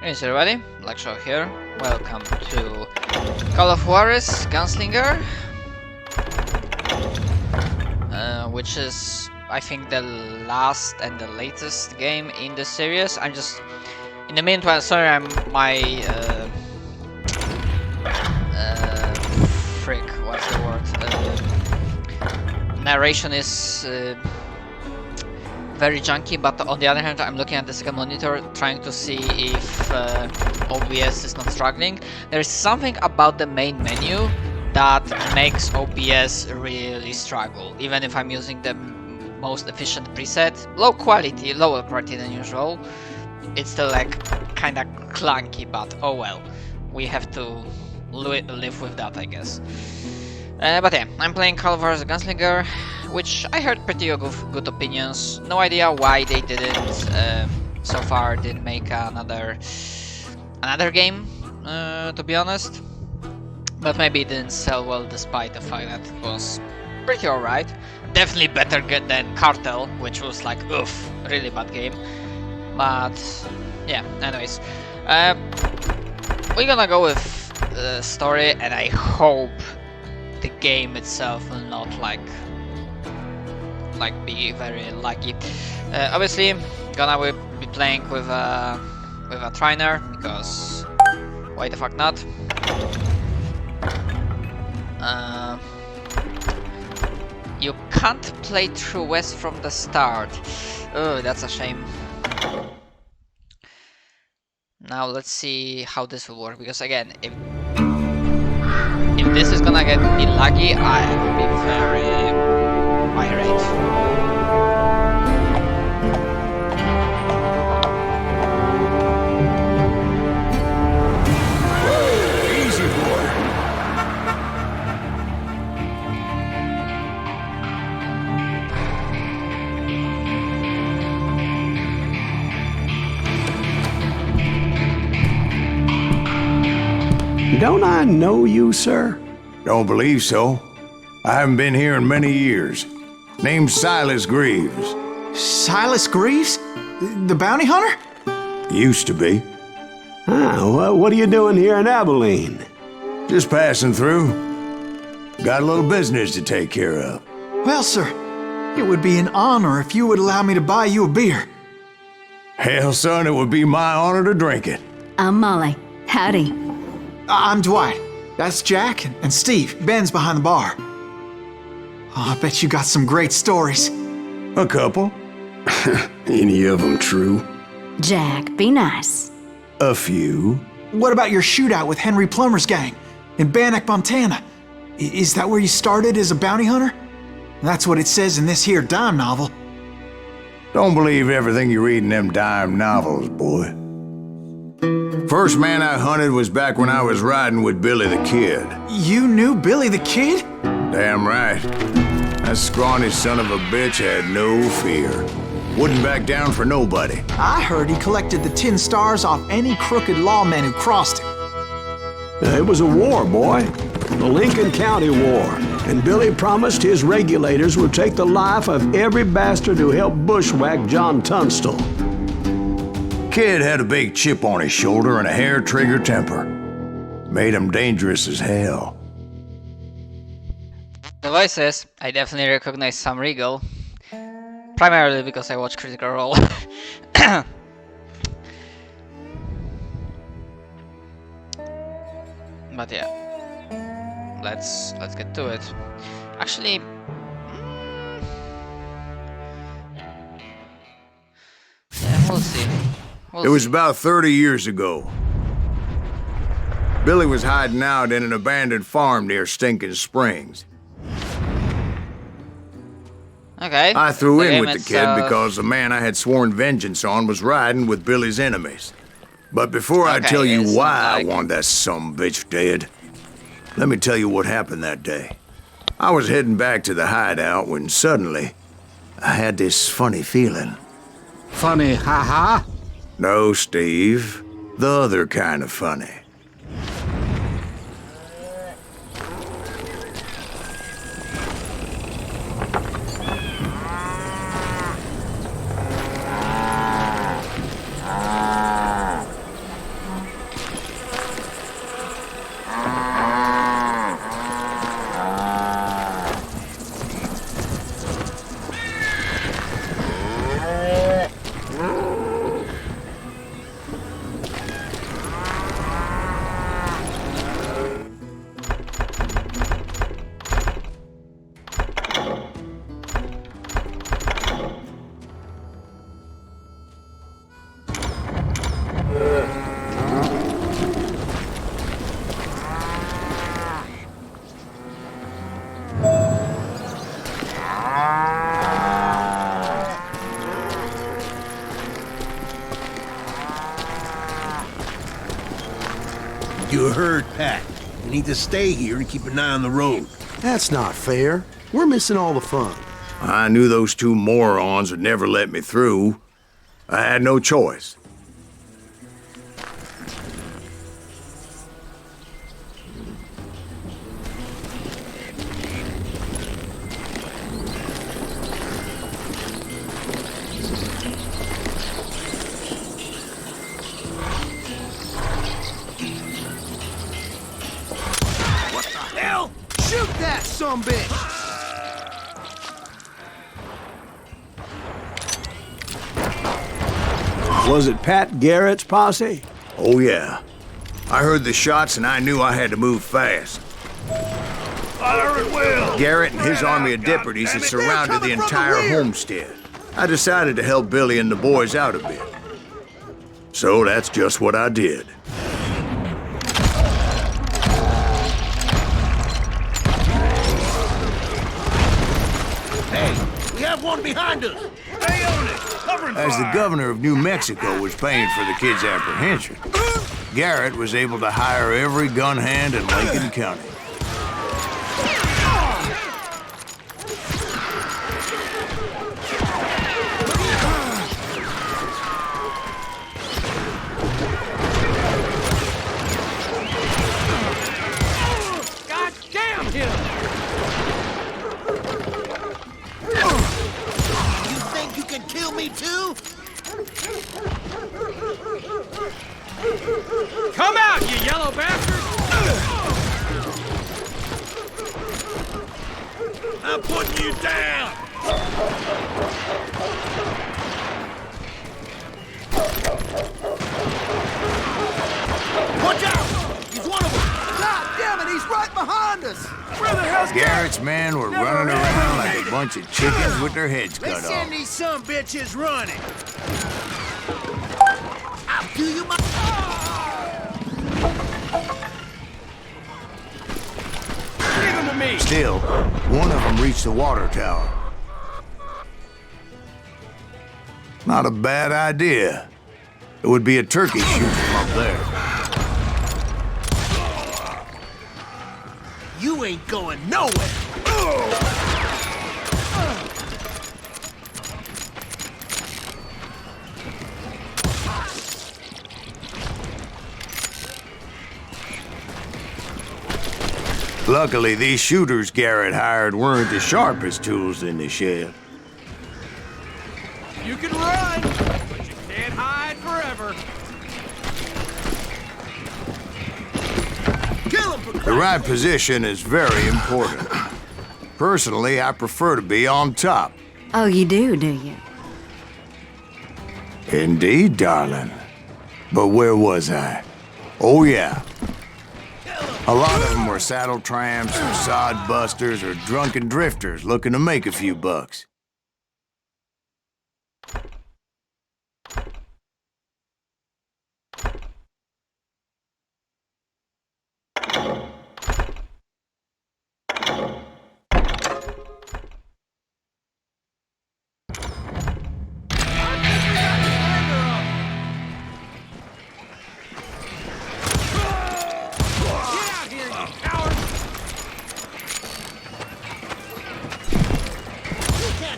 Greetings everybody, Blackshaw here. Welcome to Call of Juarez, Gunslinger, which is, I think, the last and the latest game in the series. I'm just, in the meantime, sorry, frick, what's the word? Narration is very junky, but on the other hand, I'm looking at the second monitor, trying to see if OBS is not struggling. There's something about the main menu that makes OBS really struggle, even if I'm using the most efficient preset. Lower quality than usual. It's still like kinda clunky, but oh well. We have to live with that, I guess. But yeah, I'm playing Call of Juarez Gunslinger, which I heard pretty good opinions. No idea why they didn't so far didn't make another game, to be honest. But maybe it didn't sell well despite the fact that it was pretty alright. Definitely better than Cartel, which was like, oof, really bad game. But yeah, anyways. We're gonna go with the story, and I hope the game itself will not be very laggy. Obviously, gonna be playing with a trainer, because why the fuck not? You can't play through West from the start. Oh, that's a shame. Now let's see how this will work, because again, if this is gonna be laggy, I will be very irate. Easy, boy. Don't I know you, sir? Don't believe so. I haven't been here in many years. Name's Silas Greaves. Silas Greaves? The bounty hunter? Used to be. Well, what are you doing here in Abilene? Just passing through. Got a little business to take care of. Well, sir, it would be an honor if you would allow me to buy you a beer. Hell, son, it would be my honor to drink it. I'm Molly. Howdy. I'm Dwight. That's Jack and Steve. Ben's behind the bar. Oh, I bet you got some great stories. A couple. Any of them true? Jack, be nice. A few. What about your shootout with Henry Plummer's gang in Bannock, Montana? Is that where you started as a bounty hunter? That's what it says in this here dime novel. Don't believe everything you read in them dime novels, boy. First man I hunted was back when I was riding with Billy the Kid. You knew Billy the Kid? Damn right. That scrawny son of a bitch had no fear. Wouldn't back down for nobody. I heard he collected the 10 stars off any crooked lawman who crossed him. It was a war, boy. The Lincoln County War. And Billy promised his regulators would take the life of every bastard who helped bushwhack John Tunstall. Kid had a big chip on his shoulder and a hair-trigger temper. Made him dangerous as hell. The voices, I definitely recognize Sam Riegel. Primarily because I watch Critical Role. But yeah, let's get to it. Actually, yeah, we'll see. It was about 30 years ago. Billy was hiding out in an abandoned farm near Stinking Springs. Okay. I threw in with the it's, kid because the man I had sworn vengeance on was riding with Billy's enemies. But before I tell you it's why not like- I want that sumbitch dead, let me tell you what happened that day. I was heading back to the hideout when suddenly I had this funny feeling. Funny, haha? No, Steve. The other kind of funny. You heard Pat. You need to stay here and keep an eye on the road. That's not fair. We're missing all the fun. I knew those two morons would never let me through. I had no choice. Shoot that sumbitch! Was it Pat Garrett's posse? Oh, yeah. I heard the shots and I knew I had to move fast. Fire at will! Garrett and his army of deputies had surrounded the entire homestead. I decided to help Billy and the boys out a bit. So that's just what I did. Hey, we have one behind us! Stay on it! Covering As the fire! governor of New Mexico was paying for the kids' apprehension, Garrett was able to hire every gun hand in Lincoln County. God damn him! You think you can kill me too? Come out, you yellow bastard! I'm putting you down! Watch out! He's one of them! God damn it, he's right behind us! Where the hell's Garrett's men were running around like a bunch of chickens with their heads cut Let's off. send these some bitches running! I'll do you my... Leave him to me! Still, one of them reached the water tower. Not a bad idea. It would be a turkey shoot from up there. You ain't going nowhere! Luckily, these shooters Garrett hired weren't the sharpest tools in the shed. You can run, but you can't hide forever. Kill him for The right position is very important. Personally, I prefer to be on top. Oh, you do you? Indeed, darling. But where was I? Oh, yeah. A lot of them were saddle tramps or sod busters or drunken drifters looking to make a few bucks.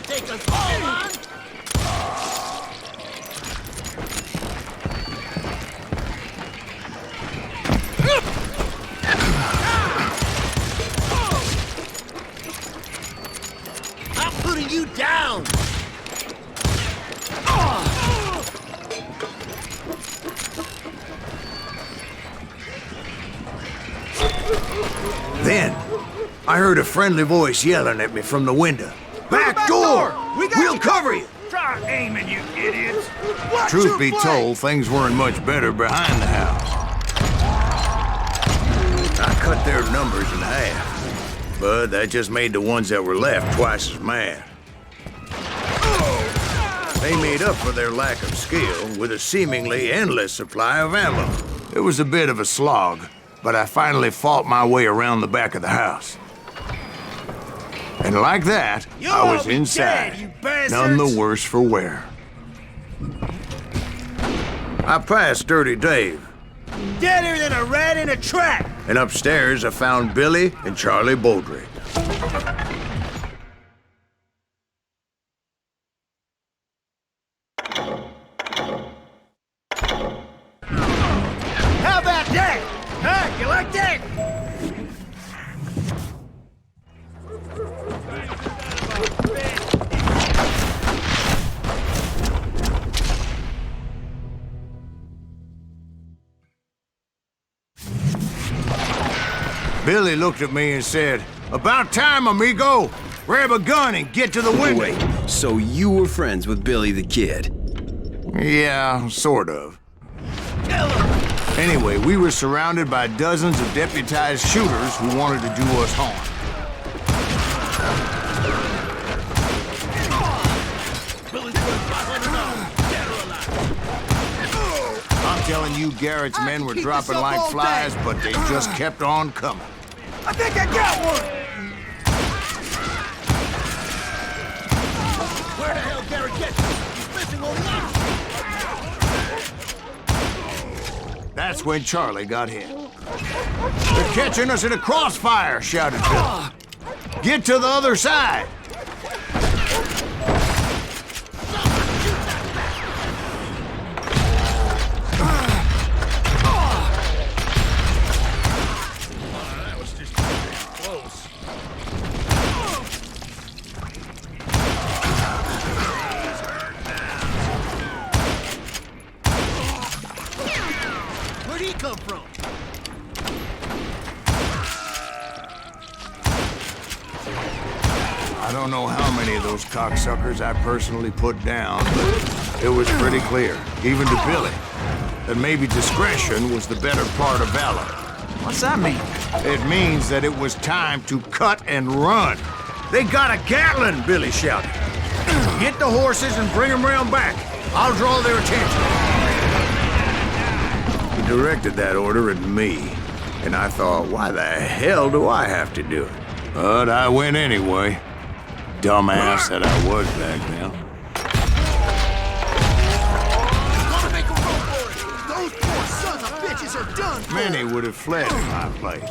take us all on? I'm putting you down! Then, I heard a friendly voice yelling at me from the window. Back door! We'll cover you! Try aiming, you idiots! Truth be told, things weren't much better behind the house. I cut their numbers in half, but that just made the ones that were left twice as mad. They made up for their lack of skill with a seemingly endless supply of ammo. It was a bit of a slog, but I finally fought my way around the back of the house. And like that, I was inside, none the worse for wear. I passed Dirty Dave. Deader than a rat in a trap! And upstairs, I found Billy and Charlie Baldry. How about that? Huh? You like that? Billy looked at me and said, "About time, amigo! Grab a gun and get to the window." Wait, so you were friends with Billy the Kid? Yeah, sort of. Anyway, we were surrounded by dozens of deputized shooters who wanted to do us harm. I'm telling you, Garrett's men were dropping like flies, but they just kept on coming. I think I got one! Where the hell Garrett gets you? He's missing a lot! That's when Charlie got hit. "They're catching us in a crossfire," shouted Bill. "Get to the other side!" Where'd he come from? I don't know how many of those cocksuckers I personally put down, but it was pretty clear, even to Billy, that maybe discretion was the better part of valor. What's that mean? It means that it was time to cut and run. "They got a Gatling!" Billy shouted. "Get the horses and bring them round back. I'll draw their attention." He directed that order at me, and I thought, why the hell do I have to do it? But I went anyway. Dumbass that I was back then. Wanna make a run for it? Those poor sons of bitches are done for. Many would have fled in my place.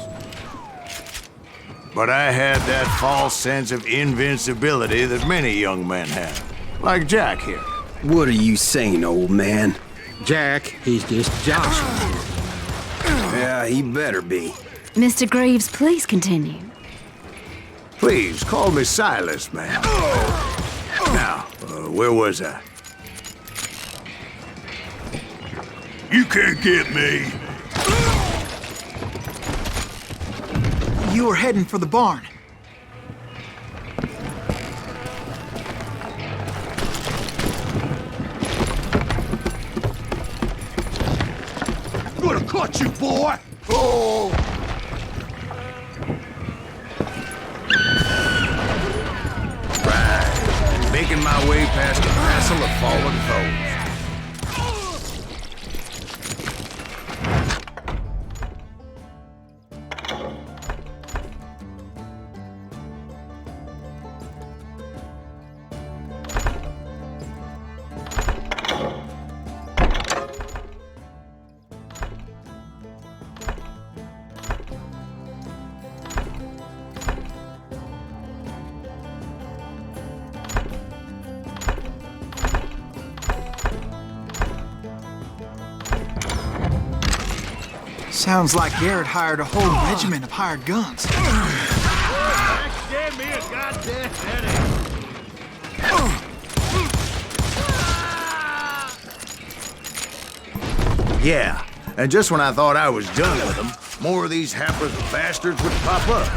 But I had that false sense of invincibility that many young men have. Like Jack here. What are you saying, old man? Jack, he's just Joshua. Yeah, he better be. Mr. Greaves, please continue. Please, call me Silas, man. Now, where was I? You can't get me. You were heading for the barn. Gonna cut you, boy! Oh! Right. Making my way past a passel of fallen foes. Sounds like Garrett hired a whole regiment of hired guns. Damn me a goddamn headache! Yeah, and just when I thought I was done with them, more of these hapless bastards would pop up.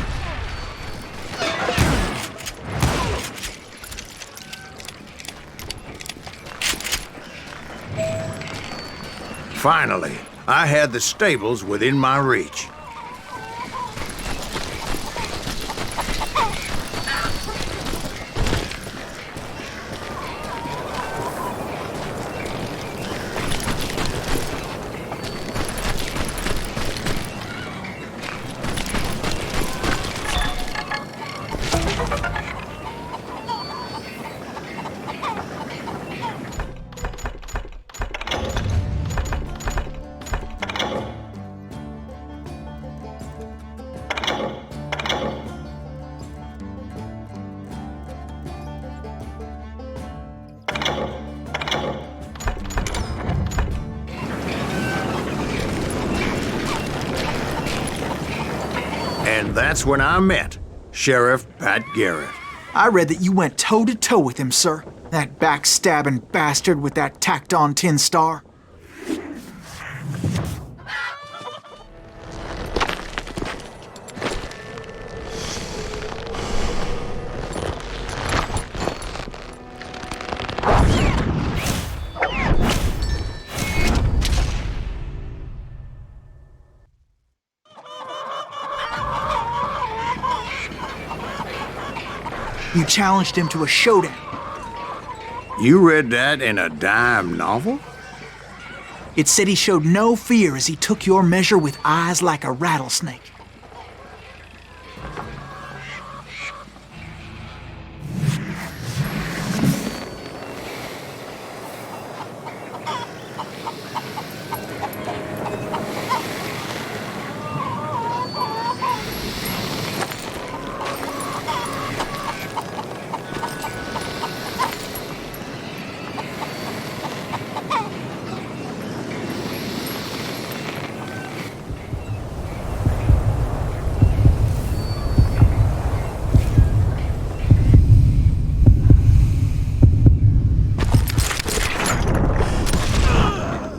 Finally, I had the stables within my reach. And that's when I met Sheriff Pat Garrett. I read that you went toe-to-toe with him, sir. That backstabbing bastard with that tacked-on tin star. You challenged him to a showdown. You read that in a dime novel? It said he showed no fear as he took your measure with eyes like a rattlesnake.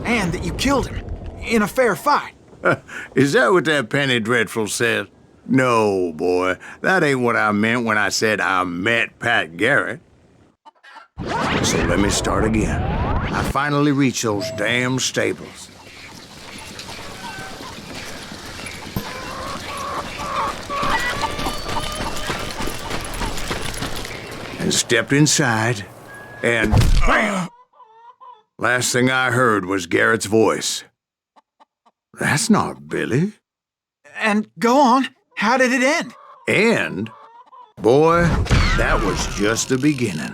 And that you killed him in a fair fight. Is that what that Penny Dreadful said? No, boy. That ain't what I meant when I said I met Pat Garrett. So let me start again. I finally reached those damn stables. And stepped inside, and bam! Last thing I heard was Garrett's voice. That's not Billy. And go on, how did it end? And, boy, that was just the beginning.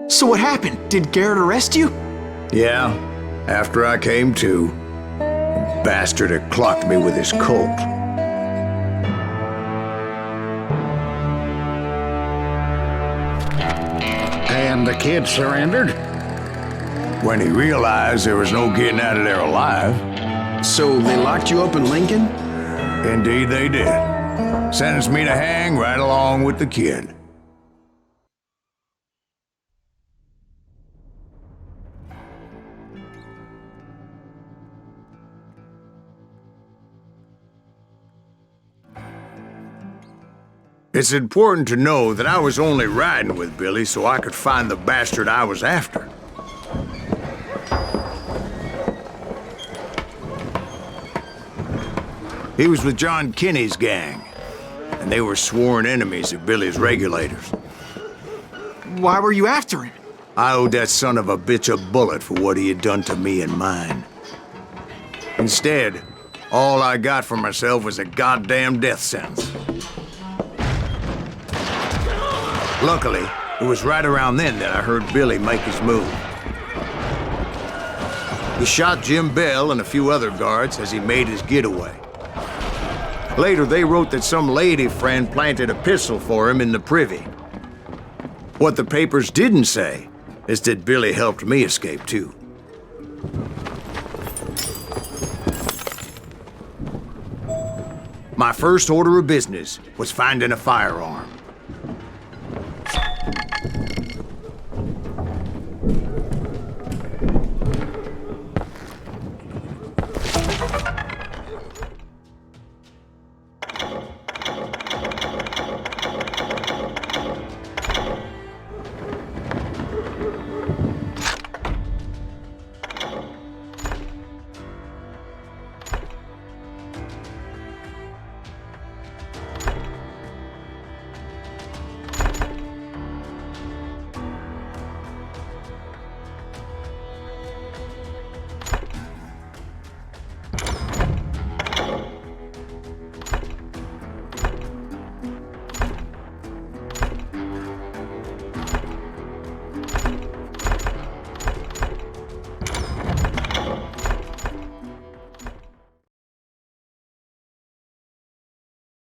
So what happened? Did Garrett arrest you? Yeah, after I came to, the bastard had clocked me with his Colt. And the kid surrendered? When he realized there was no getting out of there alive. So they locked you up in Lincoln? Indeed they did. Sentenced me to hang right along with the kid. It's important to know that I was only riding with Billy so I could find the bastard I was after. He was with John Kinney's gang, and they were sworn enemies of Billy's regulators. Why were you after him? I owed that son of a bitch a bullet for what he had done to me and mine. Instead, all I got for myself was a goddamn death sentence. Luckily, it was right around then that I heard Billy make his move. He shot Jim Bell and a few other guards as he made his getaway. Later, they wrote that some lady friend planted a pistol for him in the privy. What the papers didn't say is that Billy helped me escape, too. My first order of business was finding a firearm.